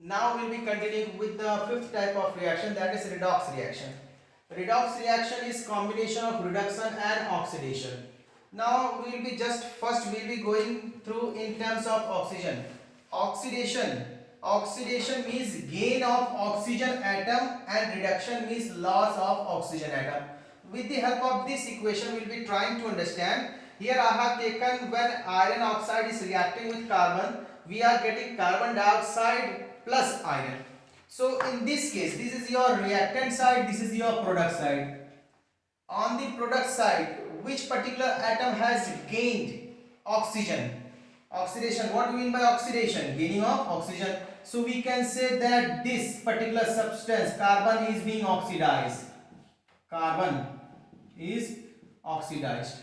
Now we'll be continuing with the fifth type of reaction, that is redox reaction. Redox reaction is combination of reduction and oxidation. Now we'll be we'll be going through in terms of oxygen. Oxidation means gain of oxygen atom and reduction means loss of oxygen atom. With the help of this equation we'll be trying to understand. Here I have taken when iron oxide is reacting with carbon, we are getting carbon dioxide plus iron. So in this case, this is your reactant side, this is your product side. On the product side, which particular atom has gained oxygen? Oxidation. What do you mean by oxidation? Gaining of oxygen. So we can say that this particular substance, carbon, is being oxidized. Carbon is oxidized.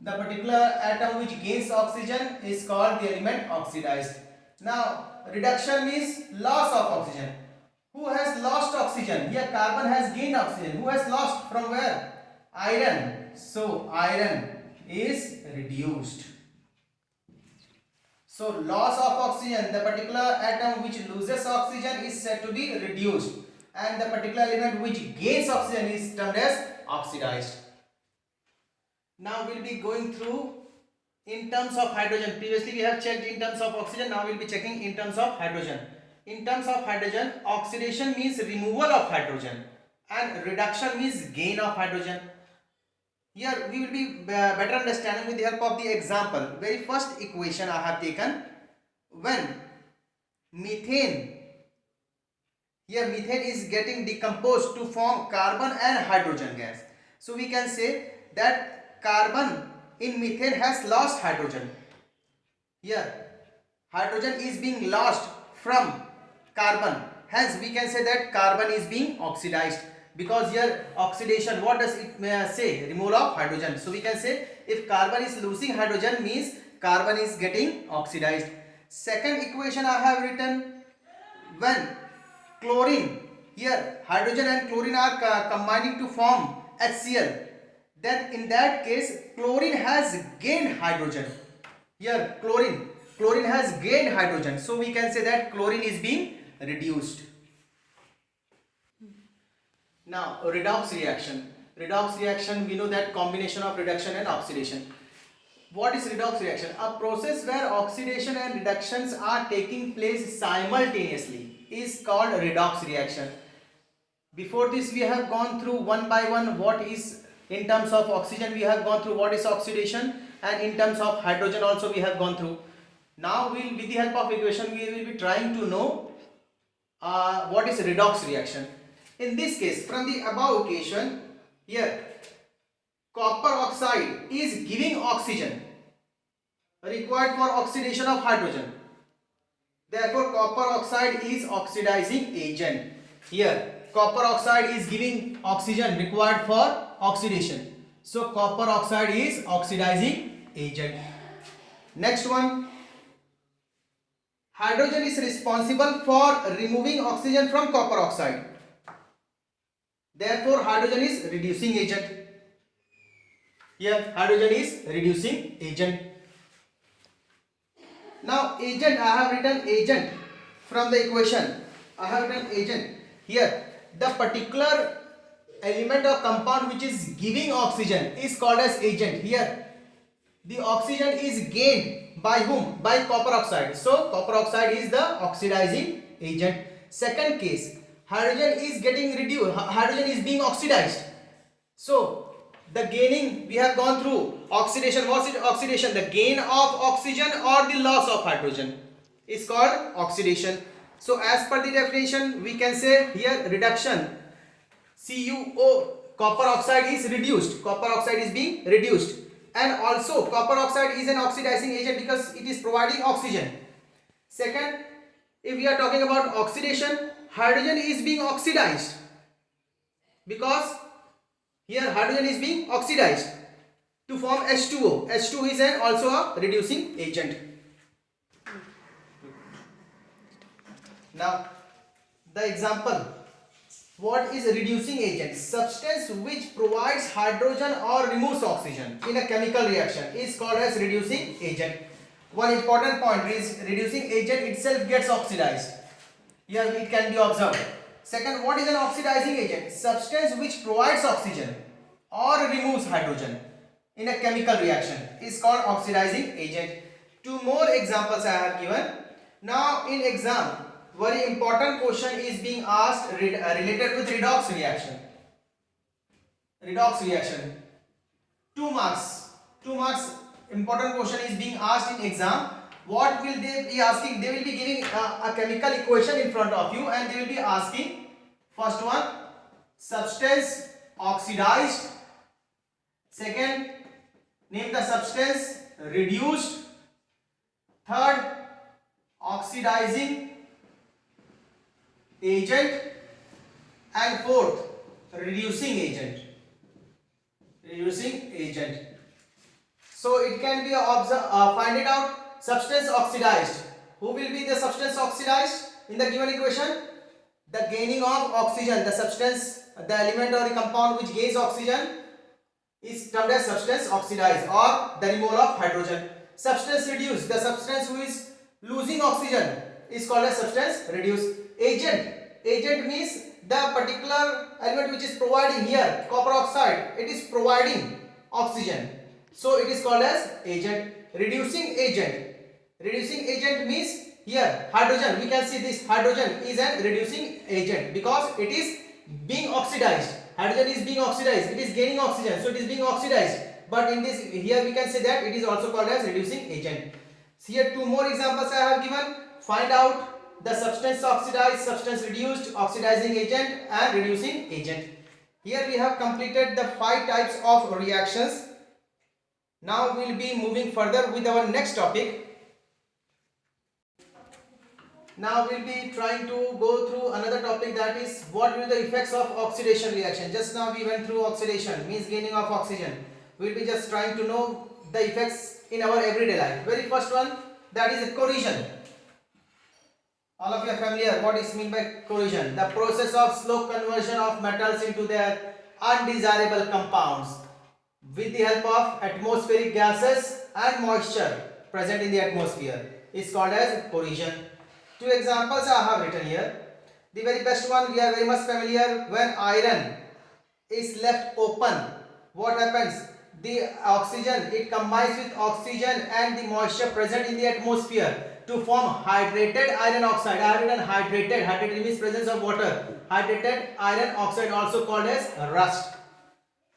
The particular atom which gains oxygen is called the element oxidized. Now, reduction means loss of oxygen. Who has lost oxygen? Here carbon has gained oxygen. Who has lost? From where? Iron. So, iron is reduced. So, loss of oxygen, the particular atom which loses oxygen is said to be reduced. And the particular element which gains oxygen is termed as oxidized. Now we will be going through in terms of hydrogen. Previously we have checked in terms of oxygen. Now we will be checking in terms of hydrogen. In terms of hydrogen, oxidation means removal of hydrogen and reduction means gain of hydrogen. Here we will be better understanding with the help of the example. Very first equation I have taken, when methane, here methane is getting decomposed to form carbon and hydrogen gas. So we can say that carbon in methane has lost hydrogen. Here hydrogen is being lost from carbon, hence we can say that carbon is being oxidized, because here oxidation, what does it say? Removal of hydrogen. So we can say if carbon is losing hydrogen means carbon is getting oxidized. Second equation I have written, when chlorine, here hydrogen and chlorine are combining to form HCl, then in that case chlorine has gained hydrogen. Here chlorine has gained hydrogen, so we can say that chlorine is being reduced. Now redox reaction. Redox reaction, we know that combination of reduction and oxidation. What is redox reaction? A process where oxidation and reductions are taking place simultaneously is called redox reaction. Before this we have gone through one by one what is, in terms of oxygen we have gone through what is oxidation, and in terms of hydrogen also we have gone through. Now we will, with the help of equation, we will be trying to know what is redox reaction. In this case, from the above equation, here copper oxide is giving oxygen required for oxidation of hydrogen. Therefore copper oxide is oxidizing agent. Here copper oxide is giving oxygen required for oxidation. So copper oxide is oxidizing agent. Next one, hydrogen is responsible for removing oxygen from copper oxide. Therefore hydrogen is reducing agent. Here hydrogen is reducing agent. Now agent, I have written agent from the equation. I have written agent. Here the particular element or compound which is giving oxygen is called as agent. Here the oxygen is gained by whom? By copper oxide. So copper oxide is the oxidizing agent. Second case, hydrogen is getting reduced, hydrogen is being oxidized. So the gaining, we have gone through oxidation. What's it? Oxidation, the gain of oxygen or the loss of hydrogen is called oxidation. So as per the definition we can say here reduction, CuO, copper oxide is reduced, copper oxide is being reduced, and also copper oxide is an oxidizing agent because it is providing oxygen. Second, if we are talking about oxidation, hydrogen is being oxidized because here hydrogen is being oxidized to form H2O. H2 is also a reducing agent. Now the example, what is a reducing agent? Substance which provides hydrogen or removes oxygen in a chemical reaction is called as reducing agent. one important point is reducing agent itself gets oxidized. Here it can be observed. Second, what is an oxidizing agent? Substance which provides oxygen or removes hydrogen in a chemical reaction is called oxidizing agent. Two more examples I have given. Now in exam, very important question is being asked related with redox reaction. Redox reaction. 2 marks. 2 marks important question is being asked in exam. What will they be asking? They will be giving a chemical equation in front of you and they will be asking first one, substance oxidized. Second, name the substance reduced. Third, oxidizing agent. And fourth, reducing agent. Reducing agent. So it can be find it out. Substance oxidized. Who will be the substance oxidized in the given equation? The gaining of oxygen. The substance, the element or the compound which gains oxygen is termed as substance oxidized, or the removal of hydrogen. Substance reduced. The substance who is losing oxygen is called as substance reduced. Agent. Agent means the particular element which is providing here, copper oxide, it is providing oxygen. So it is called as agent. Reducing agent. Reducing agent means here hydrogen. We can see this hydrogen is a reducing agent because it is being oxidized. Hydrogen is being oxidized. It is gaining oxygen, so it is being oxidized. But in this here we can say that it is also called as reducing agent. So here two more examples I have given. Find out the substance oxidized, substance reduced, oxidizing agent and reducing agent. Here we have completed the 5 types of reactions. Now we will be moving further with our next topic. Now we will be trying to go through another topic, that is what will the effects of oxidation reaction. Just now we went through oxidation means gaining of oxygen. We will be just trying to know the effects in our everyday life. Very first one, that is corrosion. All of you are familiar what is meant by corrosion. The process of slow conversion of metals into their undesirable compounds with the help of atmospheric gases and moisture present in the atmosphere is called as corrosion. 2 examples I have written here. The very best one we are very much familiar. When iron is left open, what happens? The oxygen, it combines with oxygen and the moisture present in the atmosphere to form hydrated iron oxide. I have written hydrated. Hydrated means presence of water. Hydrated iron oxide, also called as rust.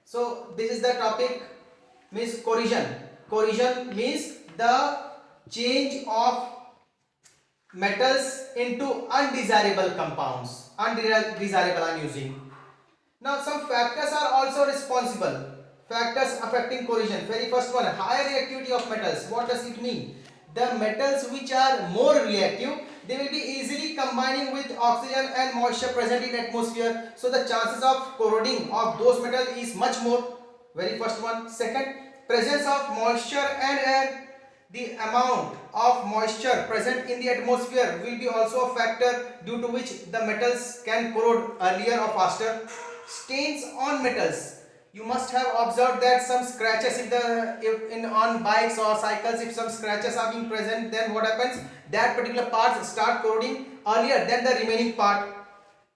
So this is the topic, means corrosion. Corrosion means the change of metals into undesirable compounds. Undesirable I am using. Now some factors are also responsible. Factors affecting corrosion. Very first one, higher reactivity of metals. What does it mean? The metals which are more reactive, they will be easily combining with oxygen and moisture present in atmosphere. So the chances of corroding of those metals is much more. Very first one. Second, presence of moisture and air. The amount of moisture present in the atmosphere will be also a factor due to which the metals can corrode earlier or faster. Stains on metals. You must have observed that some scratches on bikes or cycles, if some scratches are being present, then what happens? That particular parts start corroding earlier than the remaining part.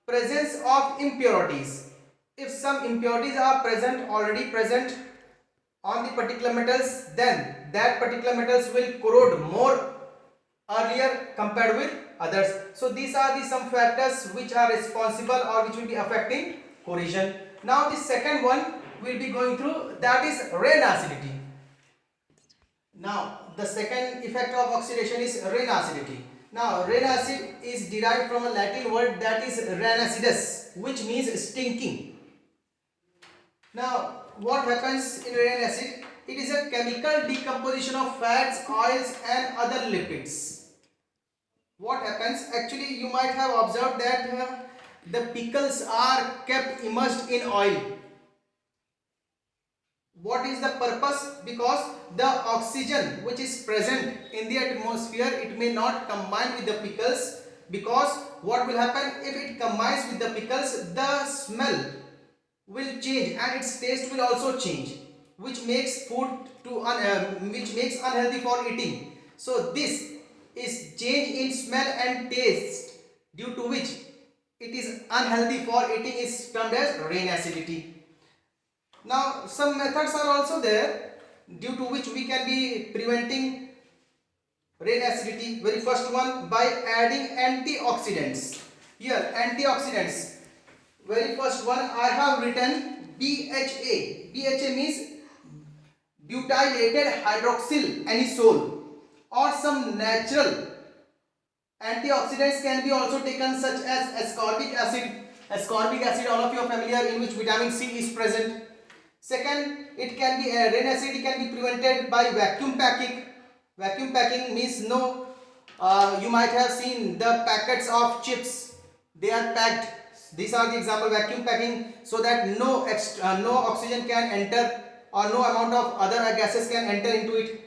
Presence of impurities. If some impurities are already present on the particular metals, then that particular metals will corrode more earlier compared with others. So these are the some factors which are responsible or which will be affecting corrosion. Now the second one we will be going through, that is rain acidity. Now the second effect of oxidation is rain acidity. Now rain acid is derived from a Latin word, that is ranacidus, which means stinking. Now what happens in rain acid? It is a chemical decomposition of fats, oils and other lipids. What happens? Actually you might have observed that the pickles are kept immersed in oil. What is the purpose? Because the oxygen which is present in the atmosphere, it may not combine with the pickles, because what will happen if it combines with the pickles, the smell will change and its taste will also change, which makes food which makes unhealthy for eating. So this is change in smell and taste due to which it is unhealthy for eating is termed as rain acidity. Now some methods are also there due to which we can be preventing rain acidity. Very first one, by adding antioxidants. Here antioxidants, very first one I have written BHA. BHA means butylated hydroxyl anisole, or some natural antioxidants can be also taken such as ascorbic acid. Ascorbic acid, all of you are familiar, in which vitamin C is present. Second, it can be rain acidity can be prevented by vacuum packing. Vacuum packing means no, you might have seen the packets of chips, they are packed. These are the example, vacuum packing, so that no oxygen can enter or no amount of other gases can enter into it.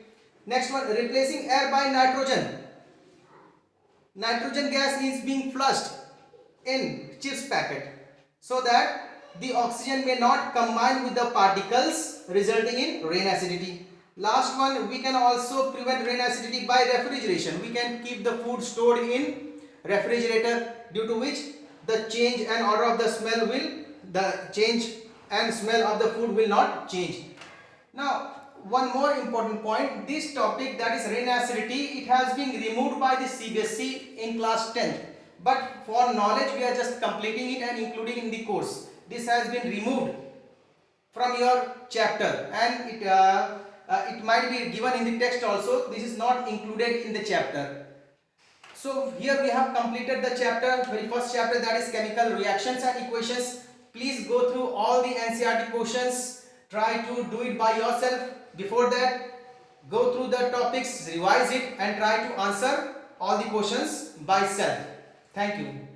Next one, replacing air by nitrogen. Nitrogen gas is being flushed in chips packet so that the oxygen may not combine with the particles, resulting in rain acidity. Last one, we can also prevent rain acidity by refrigeration. We can keep the food stored in refrigerator, due to which the change and order of the smell will, the change and smell of the food will not change. Now one more important point, this topic, that is rain acidity, it has been removed by the CBSE in class 10th, but for knowledge we are just completing it and including in the course. This has been removed from your chapter, and it might be given in the text also. This is not included in the chapter. So here we have completed the chapter, very first chapter, that is chemical reactions and equations. Please go through all the NCERT questions, try to do it by yourself. Before that, go through the topics, revise it and try to answer all the questions by self. Thank you.